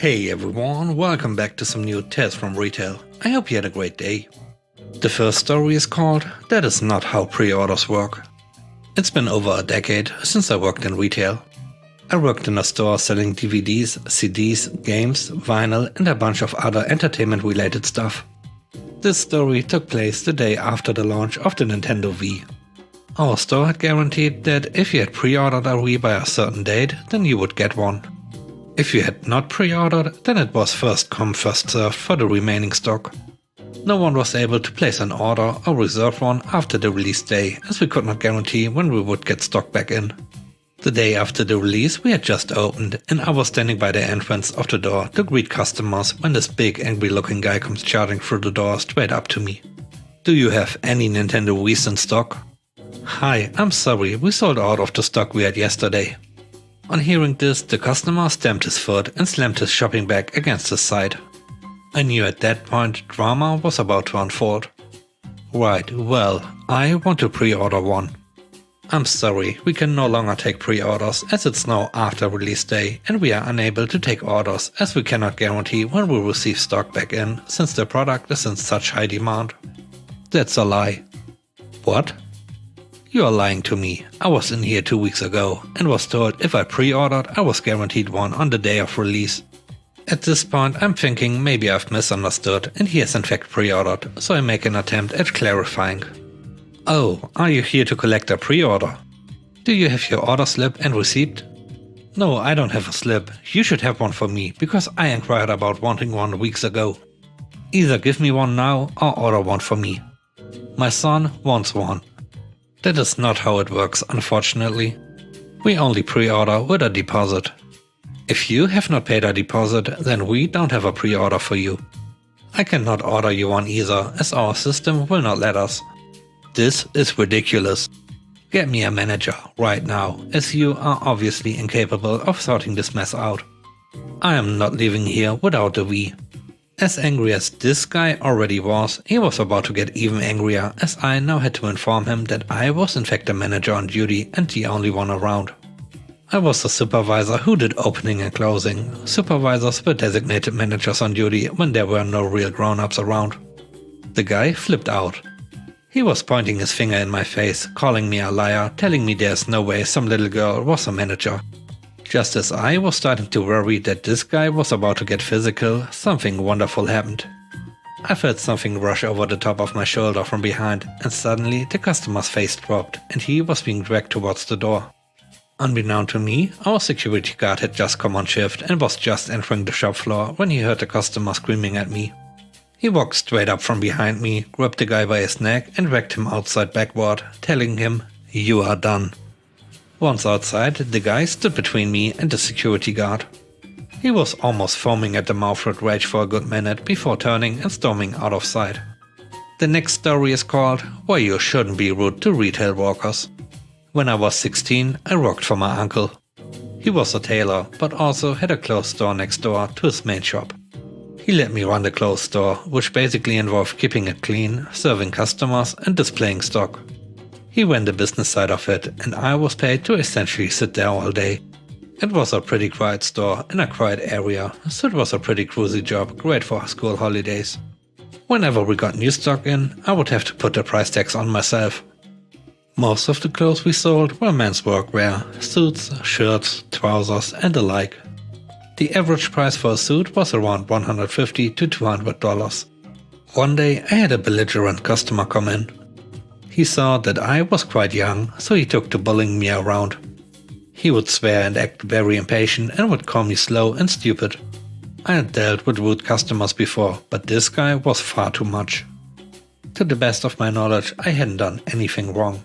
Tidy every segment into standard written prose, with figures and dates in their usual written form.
Hey everyone, welcome back to some new Tales from Retail. I hope you had a great day. The first story is called That Is Not How Pre-Orders Work. It's been over a decade since I worked in retail. I worked in a store selling DVDs, CDs, games, vinyl and a bunch of other entertainment related stuff. This story took place the day after the launch of the Nintendo Wii. Our store had guaranteed that if you had pre-ordered a Wii by a certain date, then you would get one. If you had not pre-ordered, then it was first come first served for the remaining stock. No one was able to place an order or reserve one after the release day, as we could not guarantee when we would get stock back in. The day after the release we had just opened, and I was standing by the entrance of the door to greet customers when this big angry looking guy comes charging through the door straight up to me. "Do you have any Nintendo Wii's in stock?" "Hi, I'm sorry, we sold out of the stock we had yesterday." On hearing this, the customer stamped his foot and slammed his shopping bag against his side. I knew at that point drama was about to unfold. "Right, well, I want to pre-order one." "I'm sorry, we can no longer take pre-orders as it's now after release day and we are unable to take orders as we cannot guarantee when we'll receive stock back in since the product is in such high demand." "That's a lie." "What?" "You are lying to me. I was in here 2 weeks ago and was told if I pre-ordered I was guaranteed one on the day of release." At this point I'm thinking maybe I've misunderstood and he has in fact pre-ordered, so I make an attempt at clarifying. "Oh, are you here to collect a pre-order? Do you have your order slip and receipt?" "No, I don't have a slip. You should have one for me because I inquired about wanting one weeks ago. Either give me one now or order one for me. My son wants one." "That is not how it works, unfortunately. We only pre-order with a deposit. If you have not paid a deposit, then we don't have a pre-order for you. I cannot order you one either, as our system will not let us. This is ridiculous. Get me a manager right now, as you are obviously incapable of sorting this mess out. I am not leaving here without the Wii." As angry as this guy already was, he was about to get even angrier as I now had to inform him that I was in fact the manager on duty and the only one around. I was the supervisor who did opening and closing. Supervisors were designated managers on duty when there were no real grown-ups around. The guy flipped out. He was pointing his finger in my face, calling me a liar, telling me there's no way some little girl was a manager. Just as I was starting to worry that this guy was about to get physical, something wonderful happened. I felt something rush over the top of my shoulder from behind, and suddenly the customer's face dropped and he was being dragged towards the door. Unbeknown to me, our security guard had just come on shift and was just entering the shop floor when he heard the customer screaming at me. He walked straight up from behind me, grabbed the guy by his neck and dragged him outside backward, telling him, "You are done." Once outside, the guy stood between me and the security guard. He was almost foaming at the mouth with rage for a good minute before turning and storming out of sight. The next story is called Why You Shouldn't Be Rude to Retail Workers. When I was 16, I worked for my uncle. He was a tailor, but also had a clothes store next door to his main shop. He let me run the clothes store, which basically involved keeping it clean, serving customers and displaying stock. He ran the business side of it, and I was paid to essentially sit there all day. It was a pretty quiet store in a quiet area, so it was a pretty cruisy job, great for school holidays. Whenever we got new stock in, I would have to put the price tags on myself. Most of the clothes we sold were men's workwear, suits, shirts, trousers and the like. The average price for a suit was around $150 to $200. One day I had a belligerent customer come in. He saw that I was quite young, so he took to bullying me around. He would swear and act very impatient and would call me slow and stupid. I had dealt with rude customers before, but this guy was far too much. To the best of my knowledge, I hadn't done anything wrong.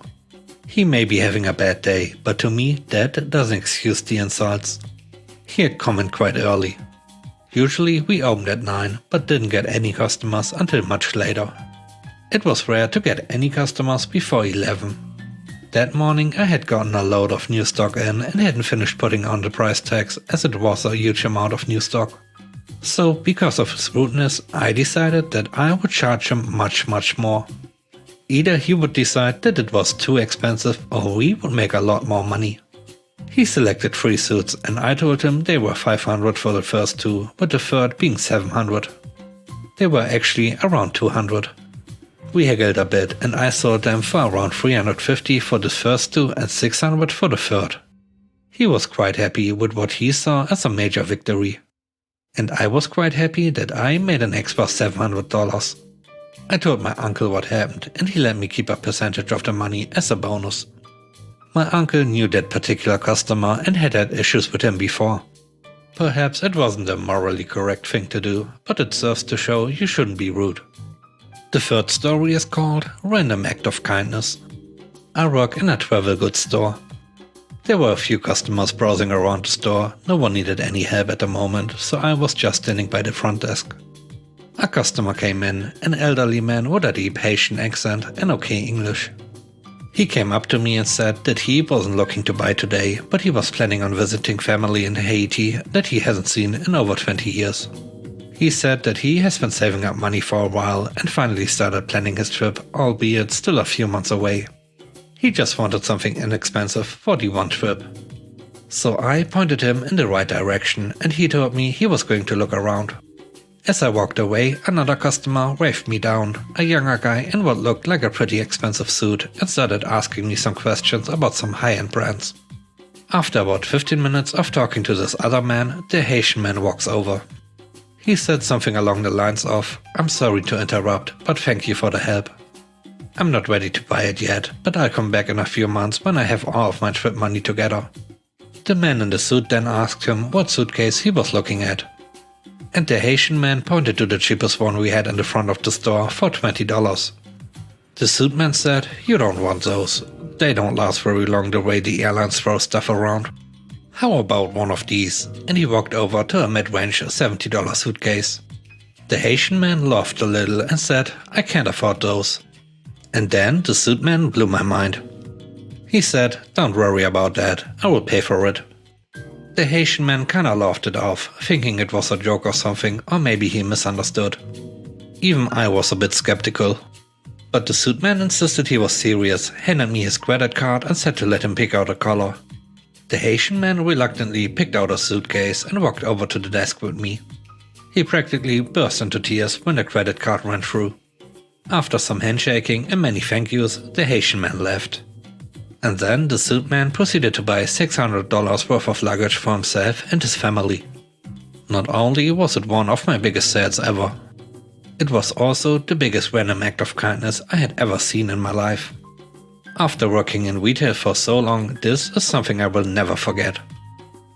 He may be having a bad day, but to me that doesn't excuse the insults. He had come in quite early. Usually we opened at 9, but didn't get any customers until much later. It was rare to get any customers before 11. That morning I had gotten a load of new stock in and hadn't finished putting on the price tags as it was a huge amount of new stock. So because of his rudeness, I decided that I would charge him much more. Either he would decide that it was too expensive or we would make a lot more money. He selected 3 suits and I told him they were $500 for the first 2, with the third being $700. They were actually around $200. We haggled a bit and I sold them for around $350 for the first 2 and $600 for the third. He was quite happy with what he saw as a major victory. And I was quite happy that I made an extra $700. I told my uncle what happened and he let me keep a percentage of the money as a bonus. My uncle knew that particular customer and had issues with him before. Perhaps it wasn't a morally correct thing to do, but it serves to show you shouldn't be rude. The third story is called Random Act of Kindness. I work in a travel goods store. There were a few customers browsing around the store, no one needed any help at the moment, so I was just standing by the front desk. A customer came in, an elderly man with a deep Haitian accent and okay English. He came up to me and said that he wasn't looking to buy today, but he was planning on visiting family in Haiti that he hasn't seen in over 20 years. He said that he has been saving up money for a while and finally started planning his trip, albeit still a few months away. He just wanted something inexpensive for the one trip. So I pointed him in the right direction and he told me he was going to look around. As I walked away, another customer waved me down, a younger guy in what looked like a pretty expensive suit, and started asking me some questions about some high-end brands. After about 15 minutes of talking to this other man, the Haitian man walks over. He said something along the lines of, "I'm sorry to interrupt, but thank you for the help. I'm not ready to buy it yet, but I'll come back in a few months when I have all of my trip money together." The man in the suit then asked him what suitcase he was looking at. And the Haitian man pointed to the cheapest one we had in the front of the store for $20. The suit man said, "You don't want those. They don't last very long the way the airlines throw stuff around. How about one of these?" And he walked over to a mid-range $70 suitcase. The Haitian man laughed a little and said, "I can't afford those." And then the suit man blew my mind. He said, "Don't worry about that, I will pay for it." The Haitian man kinda laughed it off, thinking it was a joke or something, or maybe he misunderstood. Even I was a bit skeptical. But the suit man insisted he was serious, handed me his credit card and said to let him pick out a color. The Haitian man reluctantly picked out a suitcase and walked over to the desk with me. He practically burst into tears when the credit card ran through. After some handshaking and many thank yous, the Haitian man left. And then the suit man proceeded to buy $600 worth of luggage for himself and his family. Not only was it one of my biggest sales ever, it was also the biggest random act of kindness I had ever seen in my life. After working in retail for so long, this is something I will never forget.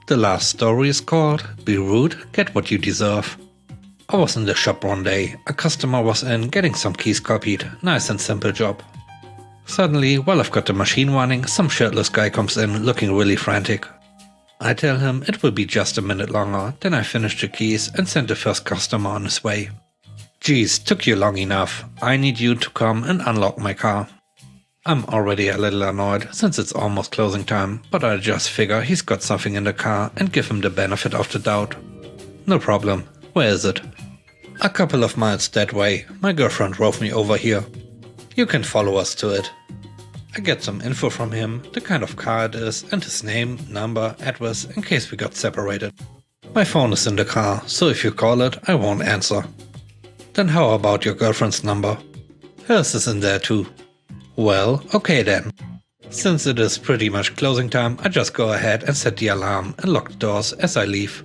The last story is called Be Rude, Get What You Deserve. I was in the shop one day, a customer was in getting some keys copied, nice and simple job. Suddenly, while I've got the machine running, some shirtless guy comes in looking really frantic. I tell him it will be just a minute longer, then I finish the keys and send the first customer on his way. "Geez, took you long enough. I need you to come and unlock my car." I'm already a little annoyed since it's almost closing time, but I just figure he's got something in the car and give him the benefit of the doubt. "No problem. Where is it?" "A couple of miles that way. My girlfriend drove me over here. You can follow us to it." I get some info from him, the kind of car it is, and his name, number, address in case we got separated. My phone is in the car, so if you call it, I won't answer. "Then how about your girlfriend's number?" "Hers is in there too." "Well, okay then." Since it is pretty much closing time, I just go ahead and set the alarm and lock the doors as I leave.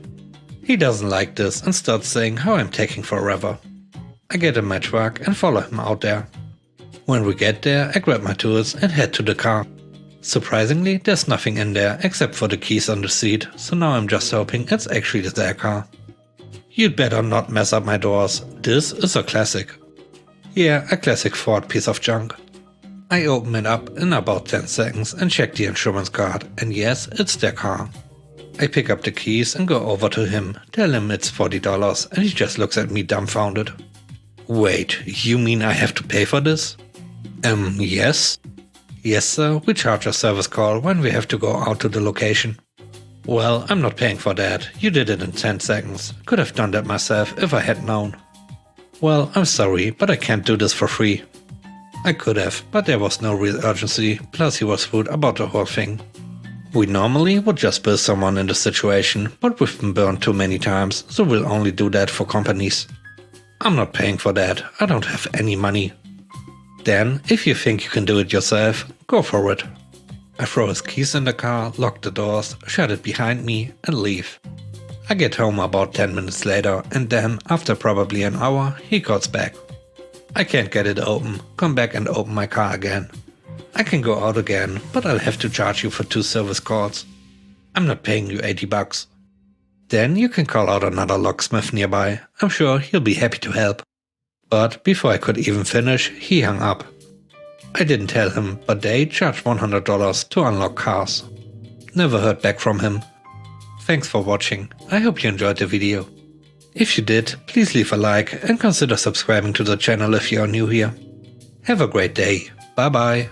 He doesn't like this and starts saying how I'm taking forever. I get in my truck and follow him out there. When we get there, I grab my tools and head to the car. Surprisingly, there's nothing in there except for the keys on the seat, so now I'm just hoping it's actually their car. "You'd better not mess up my doors. This is a classic." Yeah, a classic Ford piece of junk. I open it up in about 10 seconds and check the insurance card, and yes, it's their car. I pick up the keys and go over to him, tell him it's $40, and he just looks at me dumbfounded. "Wait, you mean I have to pay for this?" Yes. "Yes sir, we charge a service call when we have to go out to the location." "Well, I'm not paying for that. You did it in 10 seconds. Could have done that myself if I had known." "Well, I'm sorry, but I can't do this for free." I could have, but there was no real urgency, plus he was rude about the whole thing. We normally would just bill someone in this situation, but we've been burned too many times, so we'll only do that for companies. I'm not paying for that, I don't have any money. Then, if you think you can do it yourself, go for it. I throw his keys in the car, lock the doors, shut it behind me, and leave. I get home about 10 minutes later, and then, after probably an hour, he calls back. I can't get it open, come back and open my car again. I can go out again, but I'll have to charge you for 2 service calls. I'm not paying you $80. Then you can call out another locksmith nearby, I'm sure he'll be happy to help. But before I could even finish, he hung up. I didn't tell him, but they charged $100 to unlock cars. Never heard back from him. Thanks for watching, I hope you enjoyed the video. If you did, please leave a like and consider subscribing to the channel if you are new here. Have a great day, bye bye.